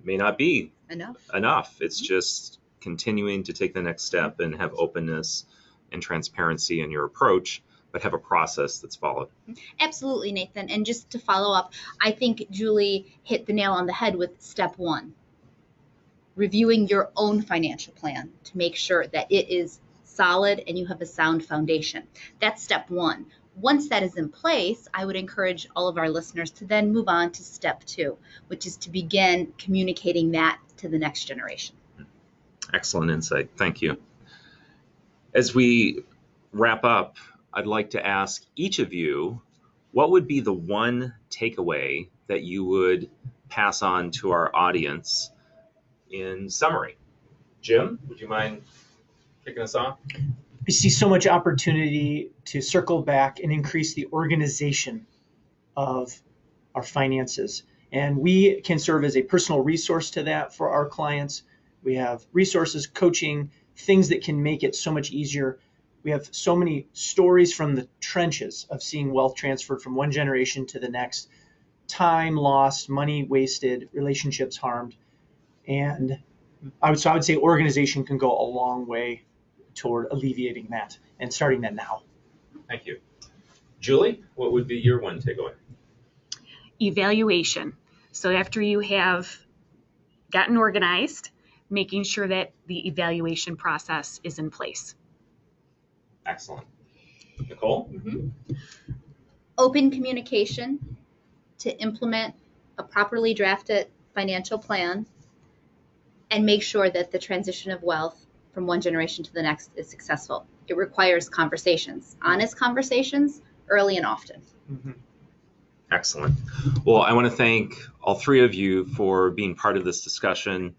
may not be enough. It's just continuing to take the next step and have openness and transparency in your approach, but have a process that's followed. Absolutely, Nathan. And just to follow up, I think Julie hit the nail on the head with step one, reviewing your own financial plan to make sure that it is solid and you have a sound foundation. That's step one. Once that is in place, I would encourage all of our listeners to then move on to step two, which is to begin communicating that to the next generation. Excellent insight. Thank you. As we wrap up, I'd like to ask each of you, what would be the one takeaway that you would pass on to our audience in summary? Jim, would you mind kicking us off? I see so much opportunity to circle back and increase the organization of our finances. And we can serve as a personal resource to that for our clients. We have resources, coaching, things that can make it so much easier. We have so many stories from the trenches of seeing wealth transferred from one generation to the next, time lost, money wasted, relationships harmed. And I would say organization can go a long way toward alleviating that and starting that now. Thank you. Julie, what would be your one takeaway? Evaluation. So after you have gotten organized, making sure that the evaluation process is in place. Excellent. Nicole? Open communication to implement a properly drafted financial plan and make sure that the transition of wealth from one generation to the next is successful. It requires conversations, honest conversations, early and often. Excellent. Well, I want to thank all three of you for being part of this discussion.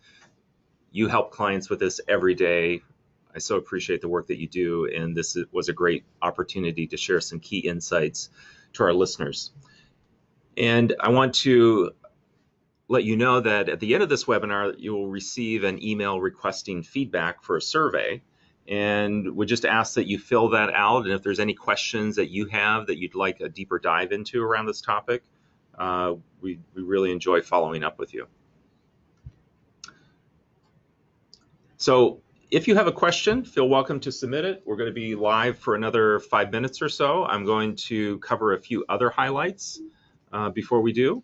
You help clients with this every day. I so appreciate the work that you do, and this was a great opportunity to share some key insights to our listeners. And I want to let you know that at the end of this webinar, you will receive an email requesting feedback for a survey. And we just ask that you fill that out. And if there's any questions that you have that you'd like a deeper dive into around this topic, we really enjoy following up with you. So if you have a question, feel welcome to submit it. We're going to be live for another 5 minutes or so. I'm going to cover a few other highlights before we do.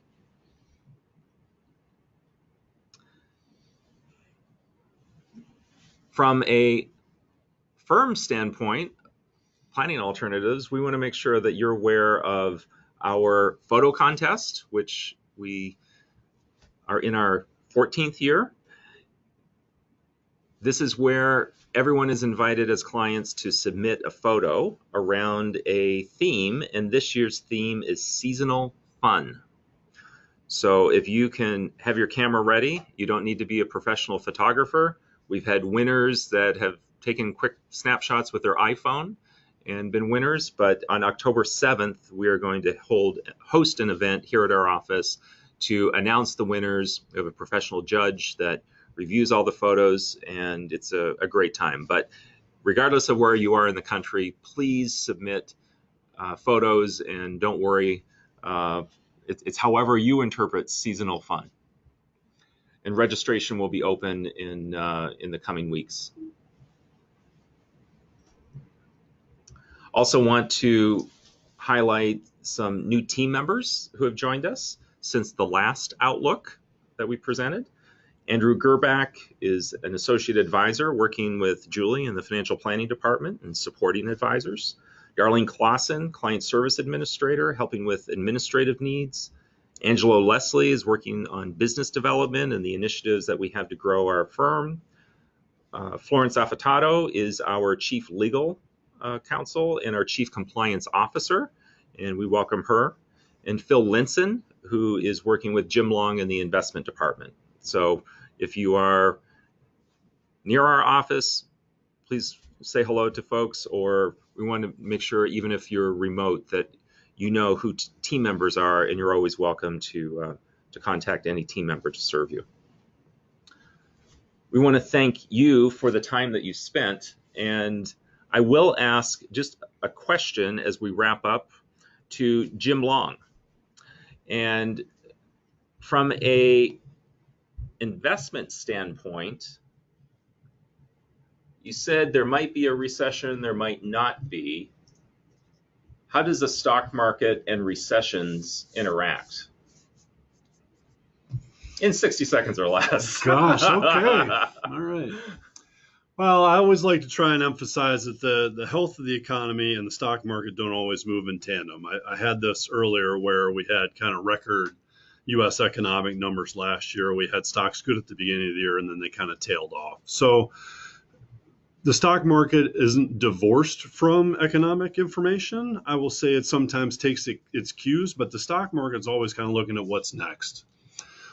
From a firm standpoint, Planning Alternatives, we want to make sure that you're aware of our photo contest, which we are in our 14th year. This is where everyone is invited as clients to submit a photo around a theme, and this year's theme is seasonal fun. So if you can have your camera ready, you don't need to be a professional photographer. We've had winners that have taken quick snapshots with their iPhone and been winners, but on October 7th, we are going to host an event here at our office to announce the winners. We have a professional judge that reviews all the photos, and it's a great time. But regardless of where you are in the country, please submit photos, and don't worry, it's however you interpret seasonal fun. And registration will be open in the coming weeks. Also want to highlight some new team members who have joined us since the last Outlook that we presented. Andrew Gerbach is an associate advisor working with Julie in the financial planning department and supporting advisors. Darlene Clausen, client service administrator, helping with administrative needs. Angelo Leslie is working on business development and the initiatives that we have to grow our firm. Florence Affatato is our chief legal counsel and our chief compliance officer, and we welcome her. And Phil Linson, who is working with Jim Long in the investment department. So if you are near our office, please say hello to folks, or we want to make sure, even if you're remote, that you know who team members are, and you're always welcome to contact any team member to serve you. We want to thank you for the time that you spent, and I will ask just a question as we wrap up to Jim Long. And from a investment standpoint, you said there might be a recession, there might not be. How does the stock market and recessions interact? In 60 seconds or less. Gosh, okay. All right. Well, I always like to try and emphasize that the health of the economy and the stock market don't always move in tandem. I had this earlier where we had kind of record U.S. economic numbers last year. We had stocks good at the beginning of the year, and then they kind of tailed off. So the stock market isn't divorced from economic information. I will say it sometimes takes its cues, but the stock market's always kind of looking at what's next.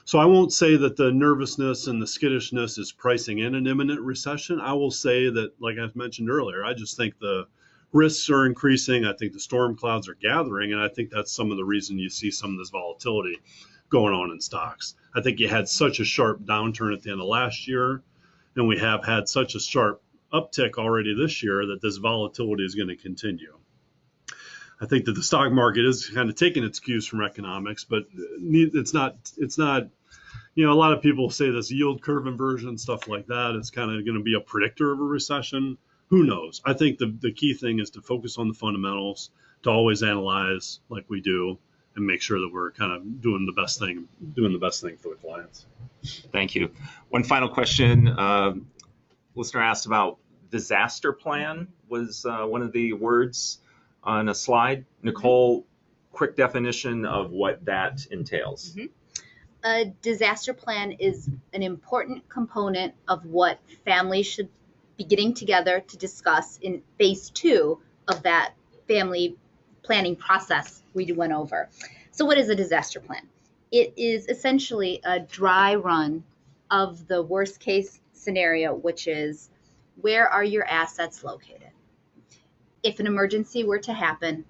So I won't say that the nervousness and the skittishness is pricing in an imminent recession. I will say that, like I mentioned earlier, I just think the risks are increasing. I think the storm clouds are gathering, and I think that's some of the reason you see some of this volatility going on in stocks. I think you had such a sharp downturn at the end of last year, and we have had such a sharp uptick already this year that this volatility is going to continue. I think that the stock market is kind of taking its cues from economics, but it's not, a lot of people say this yield curve inversion, stuff like that. It's kind of going to be a predictor of a recession. Who knows? I think the key thing is to focus on the fundamentals, to always analyze like we do, and make sure that we're kind of doing the best thing for the clients. Thank you. One final question. Listener asked about disaster plan was one of the words on a slide. Nicole, quick definition of what that entails. Mm-hmm. A disaster plan is an important component of what families should be getting together to discuss in phase 2 of that family planning process we went over. So what is a disaster plan? It is essentially a dry run of the worst case scenario, which is, where are your assets located? If an emergency were to happen,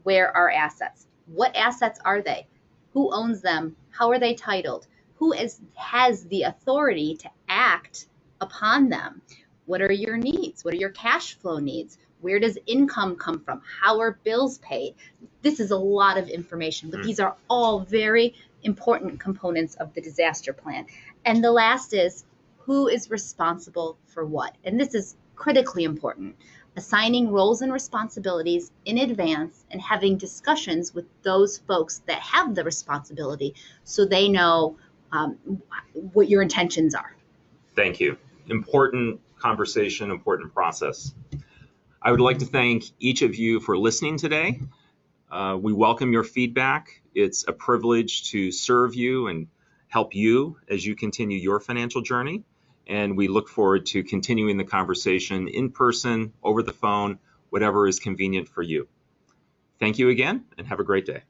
where are assets? What assets are they? Who owns them? How are they titled? Who has the authority to act upon them? What are your needs? What are your cash flow needs? Where does income come from? How are bills paid? This is a lot of information, but these are all very important components of the disaster plan. And the last is, who is responsible for what? And this is critically important. Assigning roles and responsibilities in advance and having discussions with those folks that have the responsibility so they know what your intentions are. Thank you. Important conversation, important process. I would like to thank each of you for listening today. We welcome your feedback. It's a privilege to serve you and help you as you continue your financial journey. And we look forward to continuing the conversation in person, over the phone, whatever is convenient for you. Thank you again, and have a great day.